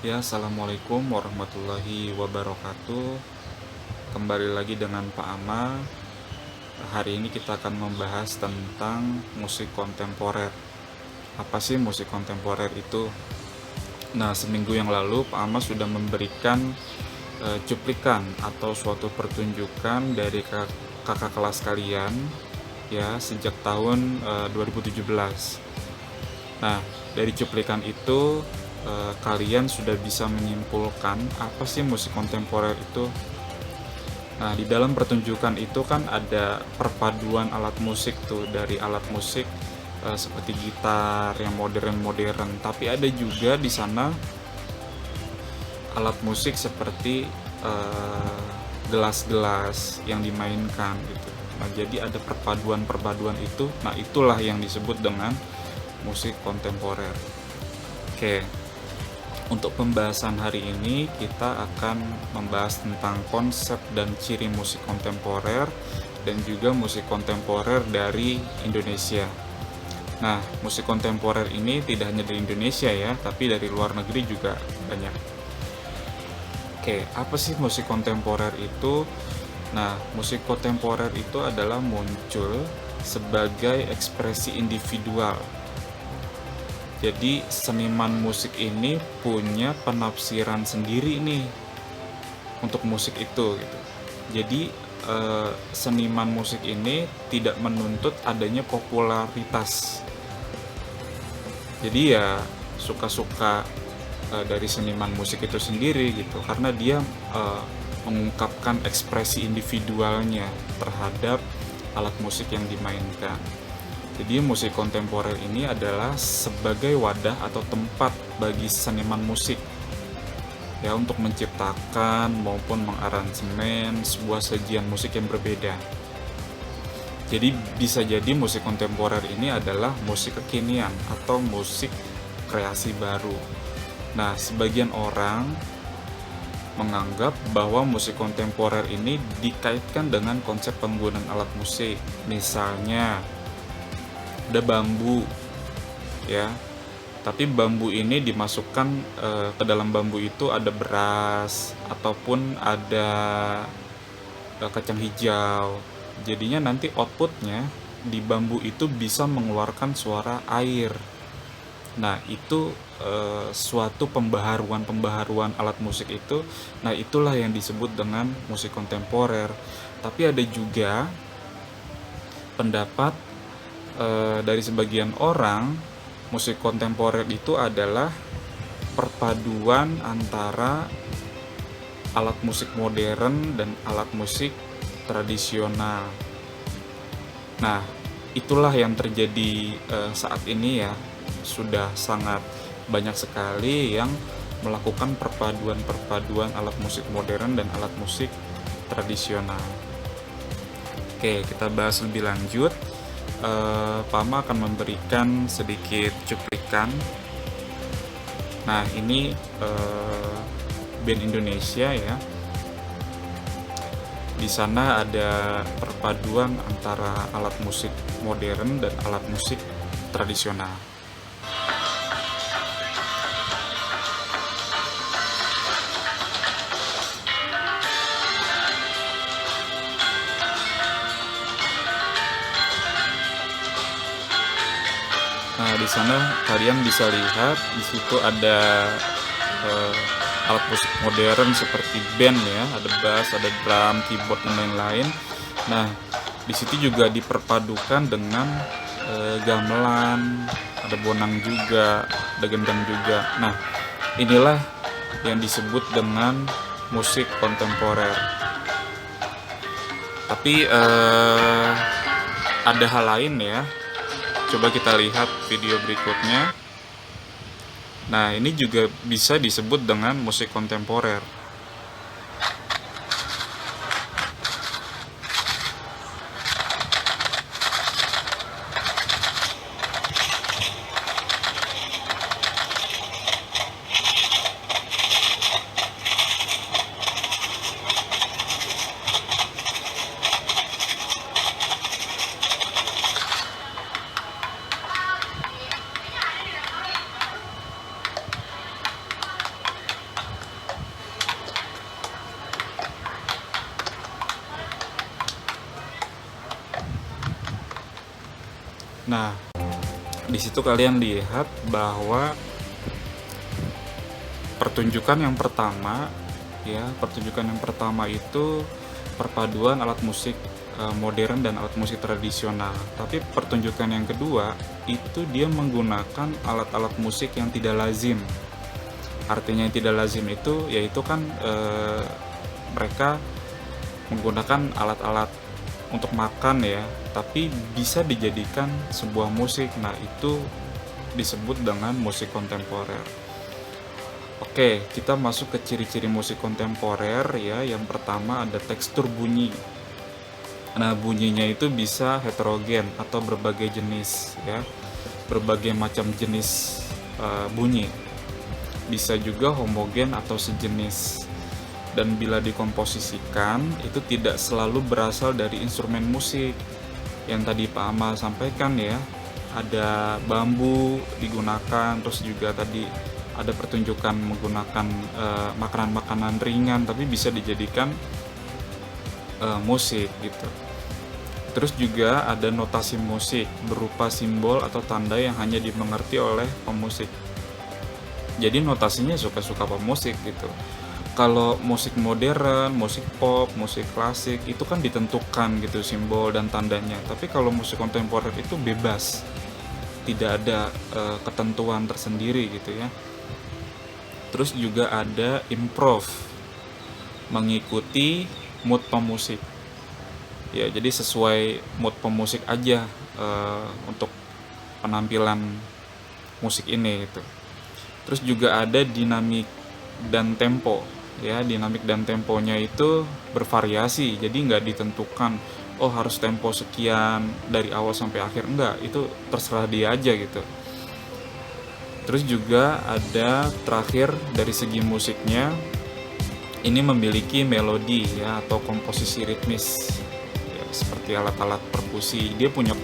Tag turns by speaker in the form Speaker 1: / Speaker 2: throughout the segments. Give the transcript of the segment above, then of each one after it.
Speaker 1: Ya, assalamualaikum warahmatullahi wabarakatuh. Kembali lagi dengan Pak Ama. Hari ini kita akan membahas tentang musik kontemporer. Apa sih musik kontemporer itu? Nah, seminggu yang lalu Pak Ama sudah memberikan cuplikan atau suatu pertunjukan dari kakak kelas kalian ya sejak tahun 2017. Nah, dari cuplikan itu kalian sudah bisa menyimpulkan apa sih musik kontemporer itu. Nah, di dalam pertunjukan itu kan ada perpaduan alat musik tuh, dari alat musik seperti gitar yang modern-modern, tapi ada juga di sana alat musik seperti gelas-gelas yang dimainkan gitu. Nah, jadi ada perpaduan-perpaduan itu. Nah, itulah yang disebut dengan musik kontemporer. Oke. Untuk pembahasan hari ini kita akan membahas tentang konsep dan ciri musik kontemporer dan juga musik kontemporer dari Indonesia. Nah, musik kontemporer ini tidak hanya dari Indonesia ya, tapi dari luar negeri juga banyak. Oke, apa sih musik kontemporer itu? Nah, musik kontemporer itu adalah muncul sebagai ekspresi individual. Jadi seniman musik ini punya penafsiran sendiri nih untuk musik itu gitu. Jadi seniman musik ini tidak menuntut adanya popularitas. Jadi ya suka-suka dari seniman musik itu sendiri gitu, karena dia mengungkapkan ekspresi individualnya terhadap alat musik yang dimainkan. Jadi musik kontemporer ini adalah sebagai wadah atau tempat bagi seniman musik ya untuk menciptakan maupun mengaransemen sebuah sajian musik yang berbeda. Jadi bisa jadi musik kontemporer ini adalah musik kekinian atau musik kreasi baru. Nah, sebagian orang menganggap bahwa musik kontemporer ini dikaitkan dengan konsep penggunaan alat musik. Misalnya ada bambu ya, tapi bambu ini dimasukkan ke dalam bambu itu ada beras ataupun ada kacang hijau. Jadinya nanti outputnya di bambu itu bisa mengeluarkan suara air. Nah, itu suatu pembaharuan alat musik itu. Nah, itulah yang disebut dengan musik kontemporer. Tapi ada juga pendapat dari sebagian orang, musik kontemporer itu adalah perpaduan antara alat musik modern dan alat musik tradisional. Nah, itulah yang terjadi saat ini ya. Sudah sangat banyak sekali yang melakukan perpaduan alat musik modern dan alat musik tradisional. Oke, kita bahas lebih lanjut. Pama akan memberikan sedikit cuplikan. Nah, ini band Indonesia ya. Di sana ada perpaduan antara alat musik modern dan alat musik tradisional. Nah, di sana kalian bisa lihat di situ ada alat musik modern seperti band ya, ada bass, ada drum, keyboard dan lain-lain. Nah, di situ juga diperpadukan dengan gamelan, ada bonang juga, ada gendang juga. Nah, inilah yang disebut dengan musik kontemporer. Tapi ada hal lain ya. Coba kita lihat video berikutnya. Nah, ini juga bisa disebut dengan musik kontemporer. Nah, di situ kalian lihat bahwa pertunjukan yang pertama itu perpaduan alat musik modern dan alat musik tradisional. Tapi pertunjukan yang kedua itu dia menggunakan alat-alat musik yang tidak lazim. Artinya yang tidak lazim itu yaitu kan mereka menggunakan alat-alat untuk makan ya, tapi bisa dijadikan sebuah musik. Nah, itu disebut dengan musik kontemporer. Oke, kita masuk ke ciri-ciri musik kontemporer ya. Yang pertama ada tekstur bunyi. Nah, bunyinya itu bisa heterogen atau berbagai jenis ya. Berbagai macam jenis bunyi. Bisa juga homogen atau sejenis. Dan bila dikomposisikan itu tidak selalu berasal dari instrumen musik. Yang tadi Pak Amal sampaikan ya, ada bambu digunakan, terus juga tadi ada pertunjukan menggunakan makanan-makanan ringan tapi bisa dijadikan musik gitu. Terus juga ada notasi musik berupa simbol atau tanda yang hanya dimengerti oleh pemusik. Jadi notasinya suka-suka pemusik gitu. Kalau musik modern, musik pop, musik klasik itu kan ditentukan gitu simbol dan tandanya. Tapi kalau musik kontemporer itu bebas, tidak ada ketentuan tersendiri gitu ya. Terus juga ada improv, mengikuti mood pemusik. Ya, jadi sesuai mood pemusik aja untuk penampilan musik ini gitu. Terus juga ada dinamik dan tempo. Ya, dinamik dan temponya itu bervariasi, jadi nggak ditentukan oh harus tempo sekian dari awal sampai akhir, enggak, itu terserah dia aja gitu. Terus juga ada terakhir dari segi musiknya, ini memiliki melodi ya atau komposisi ritmis ya, seperti alat-alat perkusi, dia punya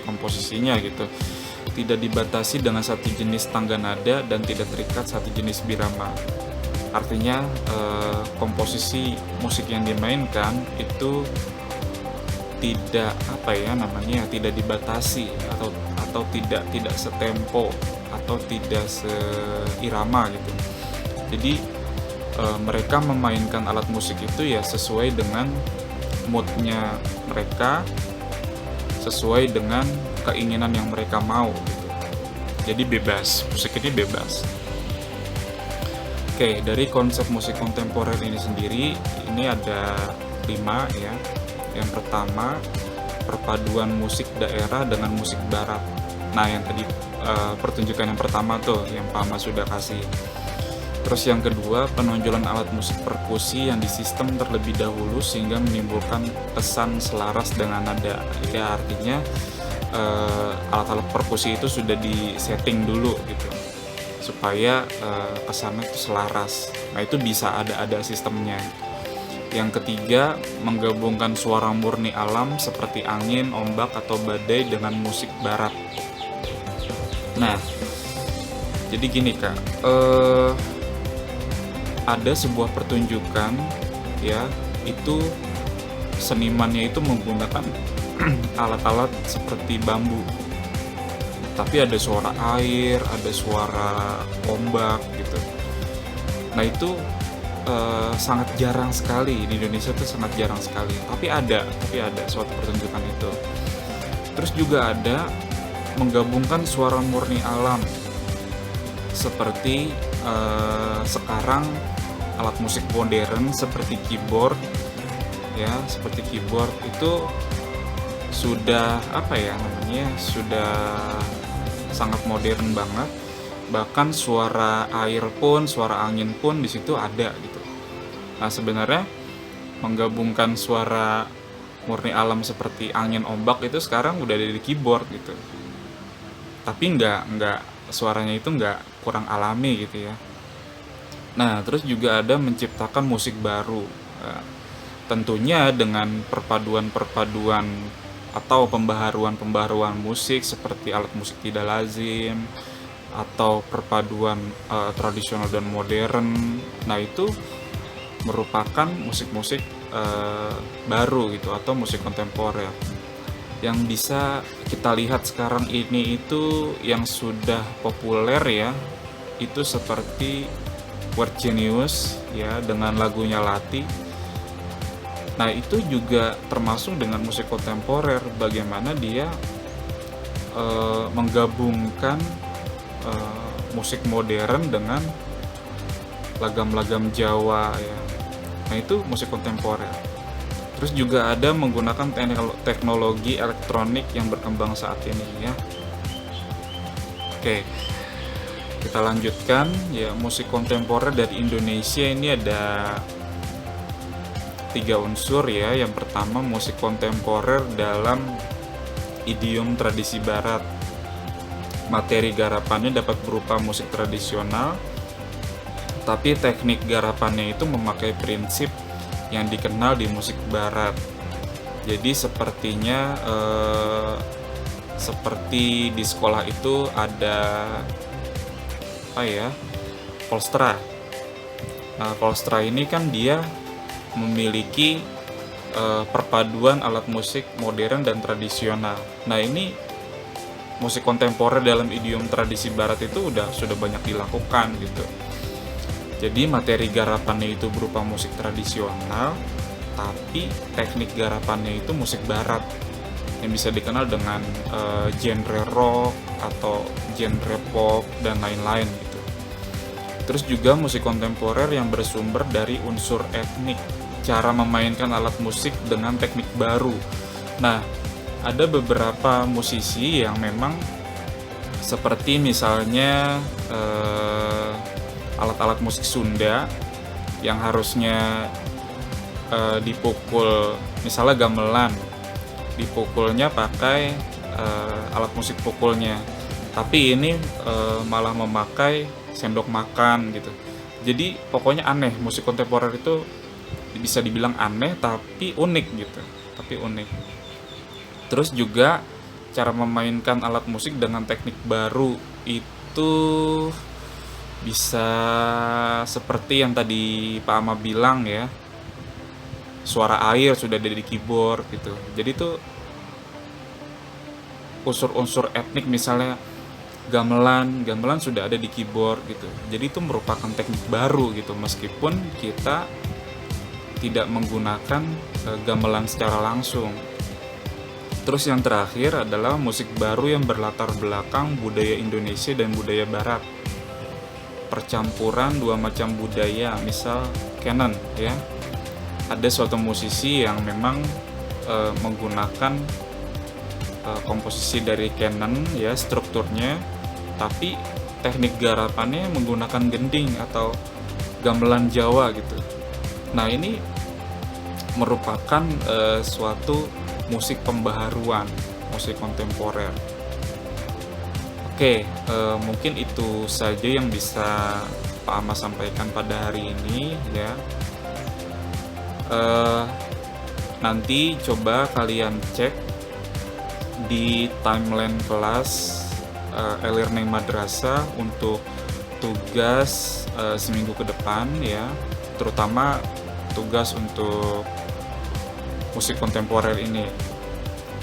Speaker 1: komposisinya gitu, tidak dibatasi dengan satu jenis tangga nada dan tidak terikat satu jenis birama. Artinya komposisi musik yang dimainkan itu tidak tidak dibatasi atau tidak setempo atau tidak seirama gitu. Jadi mereka memainkan alat musik itu ya sesuai dengan moodnya mereka, sesuai dengan keinginan yang mereka mau gitu. Jadi bebas, musik ini bebas. Oke, dari konsep musik kontemporer ini sendiri, ini ada 5 ya. Yang pertama, perpaduan musik daerah dengan musik barat. Nah, yang tadi pertunjukan yang pertama tuh, yang Pak Mas sudah kasih. Terus yang kedua, penonjolan alat musik perkusi yang disistem terlebih dahulu sehingga menimbulkan kesan selaras dengan nada. Ya, artinya alat-alat perkusi itu sudah disetting dulu gitu, supaya kesannya itu selaras. Nah, itu bisa ada sistemnya. Yang ketiga, menggabungkan suara murni alam seperti angin, ombak, atau badai dengan musik barat. Nah, jadi gini Kak, ada sebuah pertunjukan ya, itu senimannya itu menggunakan alat-alat seperti bambu. Tapi ada suara air, ada suara ombak gitu. Nah, itu sangat jarang sekali di Indonesia, tuh sangat jarang sekali. Tapi ada suatu pertunjukan itu. Terus juga ada menggabungkan suara murni alam seperti sekarang alat musik modern seperti keyboard ya, seperti keyboard itu sudah sudah sangat modern banget. Bahkan suara air pun, suara angin pun di situ ada gitu. Nah, sebenarnya menggabungkan suara murni alam seperti angin, ombak itu sekarang udah ada di keyboard gitu. Tapi enggak suaranya itu enggak kurang alami gitu ya. Nah, terus juga ada menciptakan musik baru. Nah, tentunya dengan perpaduan atau pembaharuan musik seperti alat musik tidak lazim atau perpaduan tradisional dan modern. Nah, itu merupakan musik-musik baru gitu atau musik kontemporer. yang bisa kita lihat sekarang ini itu yang sudah populer ya, itu seperti Weird Genius ya dengan lagunya Lati. Nah, itu juga termasuk dengan musik kontemporer, bagaimana dia menggabungkan musik modern dengan lagam-lagam Jawa ya. Nah, itu musik kontemporer. Terus juga ada menggunakan teknologi elektronik yang berkembang saat ini ya. Oke, kita lanjutkan ya. Musik kontemporer dari Indonesia ini ada 3 unsur ya. Yang pertama, musik kontemporer dalam idiom tradisi barat. Materi garapannya dapat berupa musik tradisional, tapi teknik garapannya itu memakai prinsip yang dikenal di musik barat. Jadi sepertinya seperti di sekolah itu ada Polstra. Nah, Polstra ini kan dia memiliki perpaduan alat musik modern dan tradisional. Nah, ini musik kontemporer dalam idiom tradisi barat itu sudah banyak dilakukan gitu. Jadi materi garapannya itu berupa musik tradisional, tapi teknik garapannya itu musik barat yang bisa dikenal dengan genre rock atau genre pop dan lain-lain gitu. Terus juga musik kontemporer yang bersumber dari unsur etnik, cara memainkan alat musik dengan teknik baru. Nah, ada beberapa musisi yang memang seperti misalnya alat-alat musik Sunda yang harusnya dipukul, misalnya gamelan, dipukulnya pakai alat musik pukulnya, tapi ini malah memakai sendok makan gitu. Jadi pokoknya aneh, musik kontemporer itu bisa dibilang aneh tapi unik gitu, tapi unik. Terus juga cara memainkan alat musik dengan teknik baru itu bisa seperti yang tadi Pak Ama bilang ya, suara air sudah ada di keyboard gitu. Jadi tuh unsur-unsur etnik, misalnya gamelan sudah ada di keyboard gitu. Jadi itu merupakan teknik baru gitu, meskipun kita tidak menggunakan gamelan secara langsung. Terus yang terakhir adalah musik baru yang berlatar belakang budaya Indonesia dan budaya Barat. Percampuran dua macam budaya, misal canon ya. Ada suatu musisi yang memang menggunakan komposisi dari canon ya, strukturnya, tapi teknik garapannya menggunakan gending atau gamelan Jawa gitu. Nah, ini merupakan suatu musik pembaharuan, musik kontemporer. Oke, mungkin itu saja yang bisa Pak Ama sampaikan pada hari ini ya. Nanti coba kalian cek di timeline kelas e-learning madrasah untuk tugas seminggu ke depan ya, terutama tugas untuk musik kontemporer ini.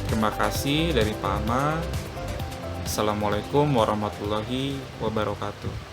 Speaker 1: Terima kasih dari Pak Ama. Assalamualaikum warahmatullahi wabarakatuh.